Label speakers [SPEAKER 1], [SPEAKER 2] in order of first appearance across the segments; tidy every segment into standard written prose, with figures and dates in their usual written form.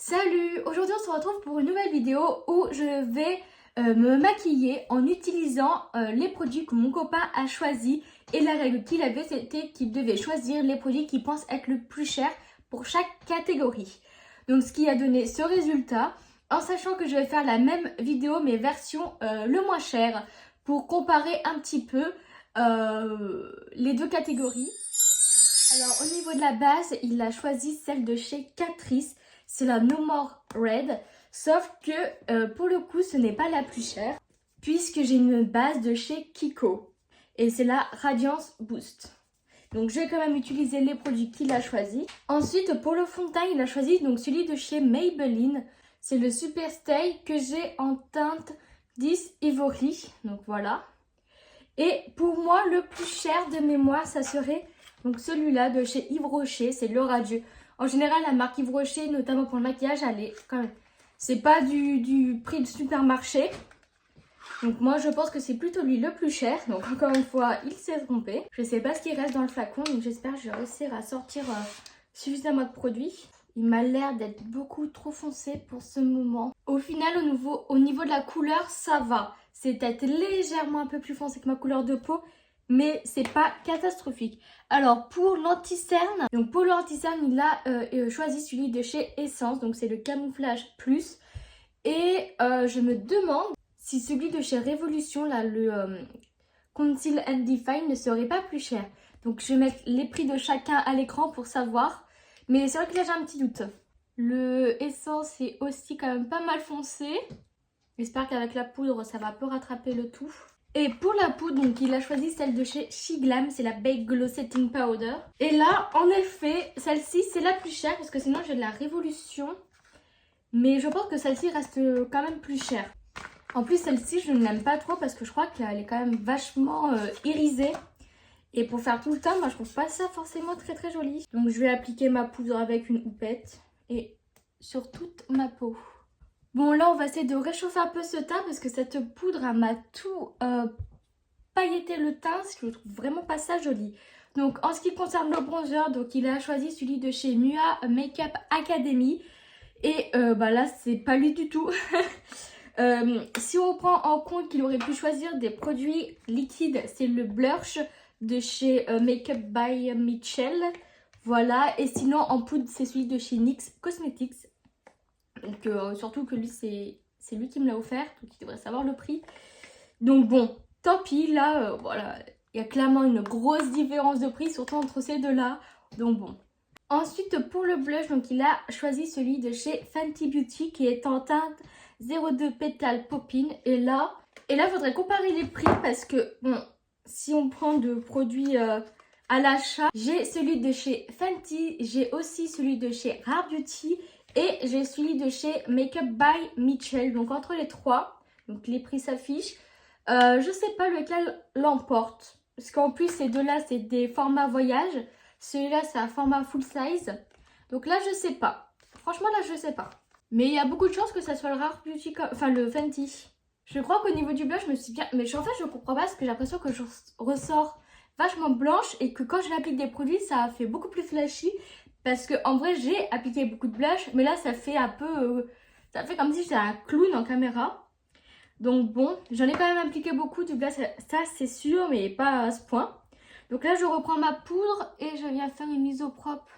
[SPEAKER 1] Salut! Aujourd'hui on se retrouve pour une nouvelle vidéo où je vais me maquiller en utilisant les produits que mon copain a choisis. Et la règle qu'il avait, c'était qu'il devait choisir les produits qu'il pense être le plus cher pour chaque catégorie. Donc ce qui a donné ce résultat, en sachant que je vais faire la même vidéo mais version le moins cher pour comparer un petit peu les deux catégories. Alors au niveau de la base, il a choisi celle de chez Catrice. C'est la No More Red, sauf que pour le coup ce n'est pas la plus chère puisque j'ai une base de chez Kiko et c'est la Radiance Boost. Donc je vais quand même utiliser les produits qu'il a choisis. Ensuite pour le fond de teint il a choisi donc celui de chez Maybelline. C'est le Super Stay que j'ai en teinte 10 Ivory, donc voilà. Et pour moi le plus cher de mémoire ça serait donc celui-là de chez Yves Rocher, c'est le Radieux. En général, la marque Yves Rocher, notamment pour le maquillage, elle est quand même... C'est pas du prix de supermarché. Donc moi, je pense que c'est plutôt lui le plus cher. Donc encore une fois, il s'est trompé. Je sais pas ce qui reste dans le flacon. Donc j'espère que je vais réussir à sortir suffisamment de produits. Il m'a l'air d'être beaucoup trop foncé pour ce moment. Au final, au niveau de la couleur, ça va. C'est peut-être légèrement un peu plus foncé que ma couleur de peau. Mais c'est pas catastrophique. Alors pour l'anti-cerne, il a choisi celui de chez Essence, donc c'est le camouflage plus. Et je me demande si celui de chez Révolution, là, le Conceal and Define ne serait pas plus cher. Donc je vais mettre les prix de chacun à l'écran pour savoir. Mais c'est vrai que là j'ai un petit doute. Le Essence est aussi quand même pas mal foncé. J'espère qu'avec la poudre ça va un peu rattraper le tout. Et pour la poudre, donc il a choisi celle de chez Shiglam, c'est la Bake Glow Setting Powder. Et là, en effet, celle-ci c'est la plus chère parce que sinon j'ai de la Révolution. Mais je pense que celle-ci reste quand même plus chère. En plus, celle-ci je ne l'aime pas trop parce que je crois qu'elle est quand même vachement irisée. Et pour faire tout le temps, moi je trouve pas ça forcément très très joli. Donc je vais appliquer ma poudre avec une houppette et sur toute ma peau. Bon là on va essayer de réchauffer un peu ce teint parce que cette poudre m'a tout pailleté le teint, je trouve vraiment pas ça joli. Donc en ce qui concerne le bronzer, donc il a choisi celui de chez Mua Makeup Academy. Et là c'est pas lui du tout. Si on prend en compte qu'il aurait pu choisir des produits liquides, c'est le blush de chez Makeup by Michelle. Voilà, et sinon en poudre c'est celui de chez NYX Cosmetics. Donc surtout que lui c'est lui qui me l'a offert, donc il devrait savoir le prix. Donc bon, tant pis, là voilà, il y a clairement une grosse différence de prix, surtout entre ces deux-là. Donc bon. Ensuite pour le blush, donc il a choisi celui de chez Fenty Beauty qui est en teinte 02 Pétale Poppin. Et là, il faudrait comparer les prix parce que bon, si on prend de produits à l'achat, j'ai celui de chez Fenty, j'ai aussi celui de chez Rare Beauty. Et j'ai celui de chez Makeup by Michelle. Donc entre les trois, donc les prix s'affichent. Je sais pas lequel l'emporte. Parce qu'en plus ces deux-là c'est des formats voyage. Celui-là c'est un format full size. Donc là je sais pas. Franchement là je sais pas. Mais il y a beaucoup de chances que ça soit le Rare Beauty, enfin le Fenty. Je crois qu'au niveau du blush je me suis bien... Mais en fait je comprends pas parce que j'ai l'impression que je ressors vachement blanche. Et que quand je l'applique des produits ça fait beaucoup plus flashy. Parce que en vrai j'ai appliqué beaucoup de blush, mais là ça fait un peu, ça fait comme si j'étais un clown en caméra. Donc bon, j'en ai quand même appliqué beaucoup de blush, ça c'est sûr, mais pas à ce point. Donc là je reprends ma poudre et je viens faire une isopropre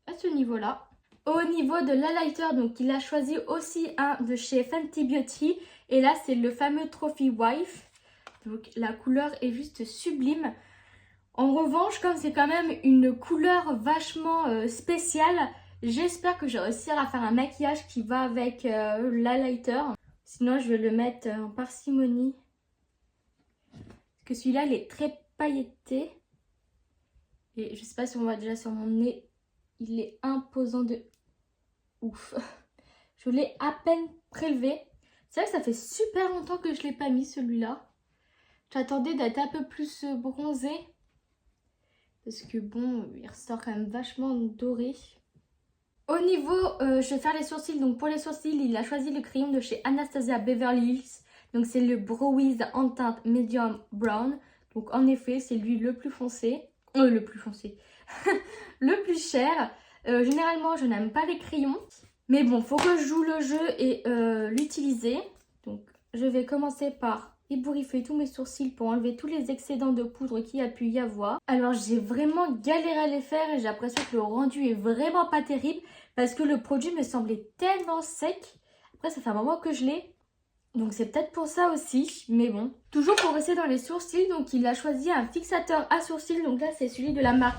[SPEAKER 1] à ce niveau-là. Au niveau de l'highlighter, donc il a choisi aussi un de chez Fenty Beauty. Et là c'est le fameux Trophy Wife. Donc la couleur est juste sublime. En revanche, comme c'est quand même une couleur vachement spéciale, j'espère que je vais réussir à faire un maquillage qui va avec l'highlighter. Sinon, je vais le mettre en parcimonie. Parce que celui-là, il est très pailleté. Et je sais pas si on voit déjà sur mon nez, il est imposant de ouf. Je l'ai à peine prélevé. C'est vrai que ça fait super longtemps que je ne l'ai pas mis celui-là. J'attendais d'être un peu plus bronzée. Parce que bon, il ressort quand même vachement doré. Au niveau, je vais faire les sourcils. Donc pour les sourcils, il a choisi le crayon de chez Anastasia Beverly Hills. Donc c'est le Brow Wiz en teinte medium brown. Donc en effet, c'est lui le plus foncé. Le plus foncé. Le plus cher. Généralement, je n'aime pas les crayons. Mais bon, faut que je joue le jeu et l'utiliser. Donc, je vais commencer par ébouriffer tous mes sourcils pour enlever tous les excédents de poudre qu'il y a pu y avoir. Alors, j'ai vraiment galéré à les faire et j'ai l'impression que le rendu est vraiment pas terrible parce que le produit me semblait tellement sec. Après, ça fait un moment que je l'ai. Donc, c'est peut-être pour ça aussi. Mais bon. Toujours pour rester dans les sourcils, donc il a choisi un fixateur à sourcils. Donc là, c'est celui de la marque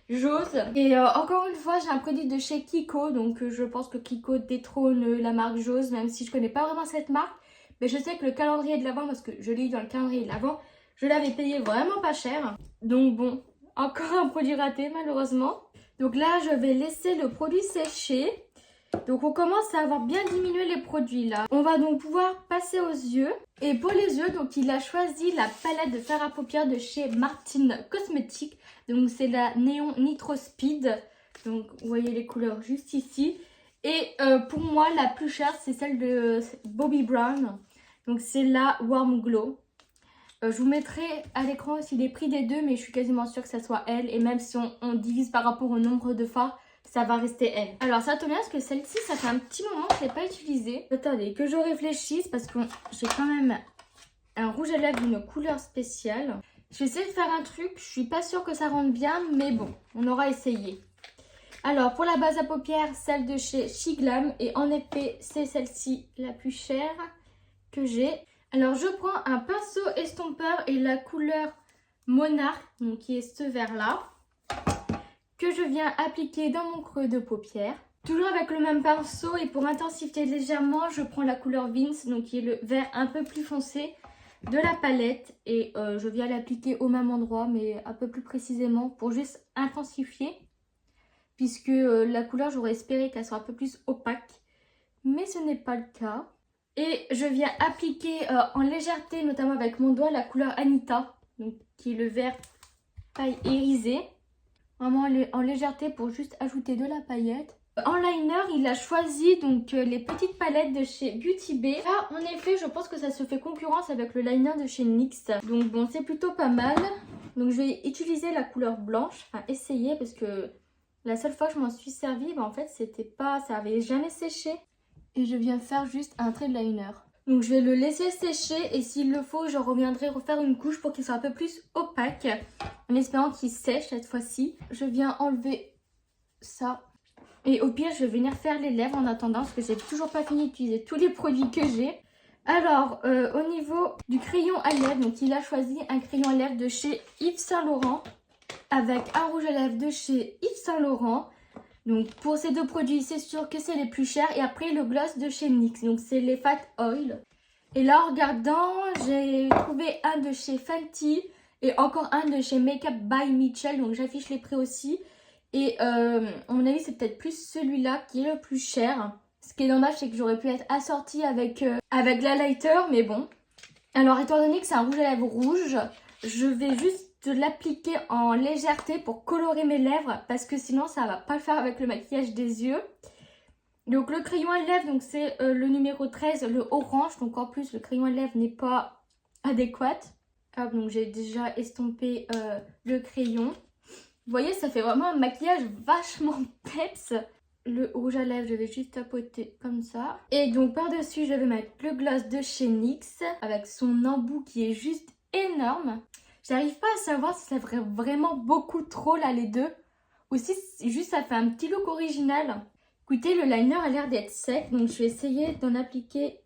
[SPEAKER 1] Jose. Et encore une fois, j'ai un produit de chez Kiko. Donc je pense que Kiko détrône la marque Jose, même si je connais pas vraiment cette marque. Mais je sais que le calendrier de l'Avent, parce que je l'ai eu dans le calendrier de l'Avent, je l'avais payé vraiment pas cher. Donc bon, encore un produit raté malheureusement. Donc là, je vais laisser le produit sécher. Donc on commence à avoir bien diminué les produits là. On va donc pouvoir passer aux yeux. Et pour les yeux, donc il a choisi la palette de fard à paupières de chez Martin Cosmetics. Donc c'est la Neon Nitro Speed. Donc vous voyez les couleurs juste ici. Et pour moi la plus chère c'est celle de Bobbi Brown. Donc c'est la Warm Glow. Je vous mettrai à l'écran aussi les prix des deux, mais je suis quasiment sûre que ça soit elle. Et même si on divise par rapport au nombre de fards, ça va rester elle. Alors ça tombe bien parce que celle-ci, ça fait un petit moment que je ne l'ai pas utilisée. Attendez, que je réfléchisse parce que j'ai quand même un rouge à lèvres d'une couleur spéciale. Je vais essayer de faire un truc, je suis pas sûre que ça rentre bien, mais bon, on aura essayé. Alors pour la base à paupières, celle de chez Shiglam, et en effet, c'est celle-ci la plus chère que j'ai. Alors je prends un pinceau estompeur et la couleur Monarch, donc qui est ce vert-là, que je viens appliquer dans mon creux de paupière. Toujours avec le même pinceau, et pour intensifier légèrement, je prends la couleur Vince, donc qui est le vert un peu plus foncé de la palette. Et je viens l'appliquer au même endroit, mais un peu plus précisément, pour juste intensifier. Puisque la couleur, j'aurais espéré qu'elle soit un peu plus opaque. Mais ce n'est pas le cas. Et je viens appliquer en légèreté, notamment avec mon doigt, la couleur Anita, donc qui est le vert paille irisé. Vraiment en légèreté pour juste ajouter de la paillette. En liner, il a choisi donc les petites palettes de chez Beauty Bay. Là, en effet, je pense que ça se fait concurrence avec le liner de chez NYX. Donc bon, c'est plutôt pas mal. Donc je vais utiliser la couleur blanche, enfin essayer, parce que la seule fois que je m'en suis servie, en fait, c'était pas, ça avait jamais séché. Et je viens faire juste un trait de liner. Donc je vais le laisser sécher et s'il le faut, je reviendrai refaire une couche pour qu'il soit un peu plus opaque. En espérant qu'il sèche cette fois-ci. Je viens enlever ça. Et au pire, je vais venir faire les lèvres en attendant parce que j'ai toujours pas fini d'utiliser tous les produits que j'ai. Alors, au niveau du crayon à lèvres, donc il a choisi un crayon à lèvres de chez Yves Saint Laurent avec un rouge à lèvres de chez Yves Saint Laurent. Donc pour ces deux produits, c'est sûr que c'est les plus chers. Et après le gloss de chez NYX, donc c'est les Fat Oil. Et là en regardant, j'ai trouvé un de chez Fenty et encore un de chez Makeup by Mitchell. Donc j'affiche les prix aussi. Et à mon avis, c'est peut-être plus celui-là qui est le plus cher. Ce qui est dommage, c'est que j'aurais pu être assortie avec l'highlighter, mais bon. Alors étant donné que c'est un rouge à lèvres rouge, je vais juste de l'appliquer en légèreté pour colorer mes lèvres parce que sinon ça va pas le faire avec le maquillage des yeux. Donc le crayon à lèvres, donc c'est le numéro 13, le orange. Donc en plus le crayon à lèvres n'est pas adéquat. Hop, donc j'ai déjà estompé le crayon. Vous voyez, ça fait vraiment un maquillage vachement peps. Le rouge à lèvres, je vais juste tapoter comme ça. Et donc par-dessus, je vais mettre le gloss de chez NYX avec son embout qui est juste énorme. J'arrive pas à savoir si ça ferait vraiment beaucoup trop là les deux. Ou si juste ça fait un petit look original. Écoutez, le liner a l'air d'être sec. Donc je vais essayer d'en appliquer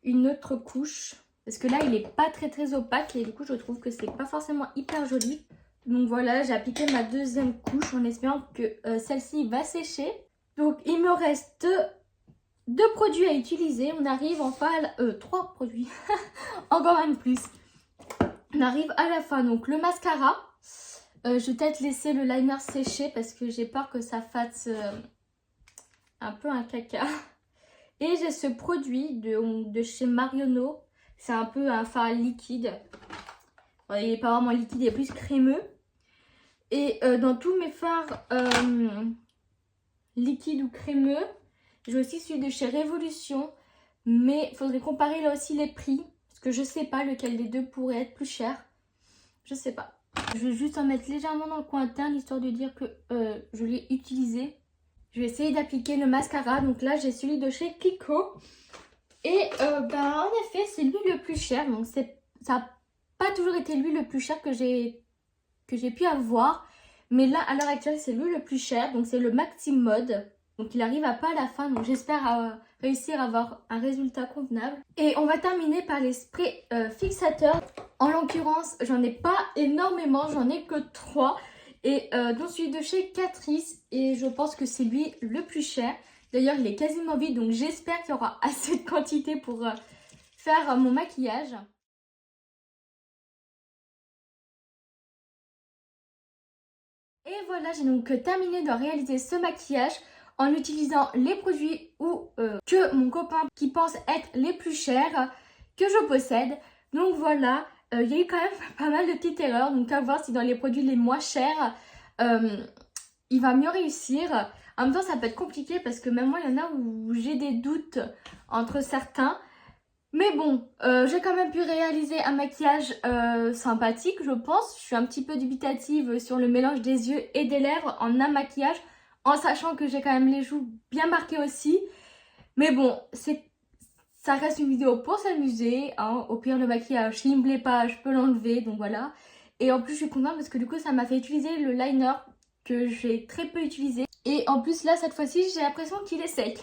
[SPEAKER 1] une autre couche. Parce que là il est pas très opaque. Et du coup je trouve que c'est pas forcément hyper joli. Donc voilà, j'ai appliqué ma deuxième couche en espérant que celle-ci va sécher. Donc il me reste deux produits à utiliser. On arrive enfin à trois produits. Encore un de plus. On arrive à la fin, donc le mascara, je vais peut-être laisser le liner sécher parce que j'ai peur que ça fasse un peu un caca. Et j'ai ce produit de chez Marionneau, c'est un peu un fard liquide. Bon, il n'est pas vraiment liquide, il est plus crémeux. Et dans tous mes fards liquides ou crémeux, j'ai aussi celui de chez Révolution. Mais il faudrait comparer là aussi les prix. Que je sais pas lequel des deux pourrait être plus cher. Je sais pas. Je vais juste en mettre légèrement dans le coin interne histoire de dire que je l'ai utilisé. je vais essayer d'appliquer le mascara. Donc là, j'ai celui de chez Kiko. Et en effet, c'est lui le plus cher. Donc ça n'a pas toujours été lui le plus cher que j'ai pu avoir. Mais là, à l'heure actuelle, c'est lui le plus cher. Donc c'est le Maxi Mode. Donc il arrive à pas à la fin. Donc j'espère réussir à avoir un résultat convenable. Et on va terminer par les sprays fixateurs. En l'occurrence, j'en ai pas énormément. J'en ai que 3. Et dont celui de chez Catrice. Et je pense que c'est lui le plus cher. D'ailleurs, il est quasiment vide. Donc j'espère qu'il y aura assez de quantité pour faire mon maquillage. Et voilà, j'ai donc terminé de réaliser ce maquillage en utilisant les produits que mon copain qui pense être les plus chers que je possède. Donc voilà, il y a eu quand même pas mal de petites erreurs. Donc à voir si dans les produits les moins chers, il va mieux réussir. En même temps, ça peut être compliqué parce que même moi, il y en a où j'ai des doutes entre certains. Mais bon, j'ai quand même pu réaliser un maquillage sympathique, je pense. Je suis un petit peu dubitative sur le mélange des yeux et des lèvres en un maquillage, en sachant que j'ai quand même les joues bien marquées aussi. Mais bon, ça reste une vidéo pour s'amuser, hein. Au pire, le maquillage, s'il me plaît pas, je peux l'enlever, donc voilà. Et en plus, je suis contente parce que du coup, ça m'a fait utiliser le liner que j'ai très peu utilisé. Et en plus, là, cette fois-ci, j'ai l'impression qu'il est sec.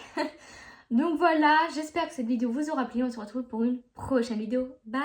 [SPEAKER 1] Donc voilà, j'espère que cette vidéo vous aura plu. On se retrouve pour une prochaine vidéo. Bye!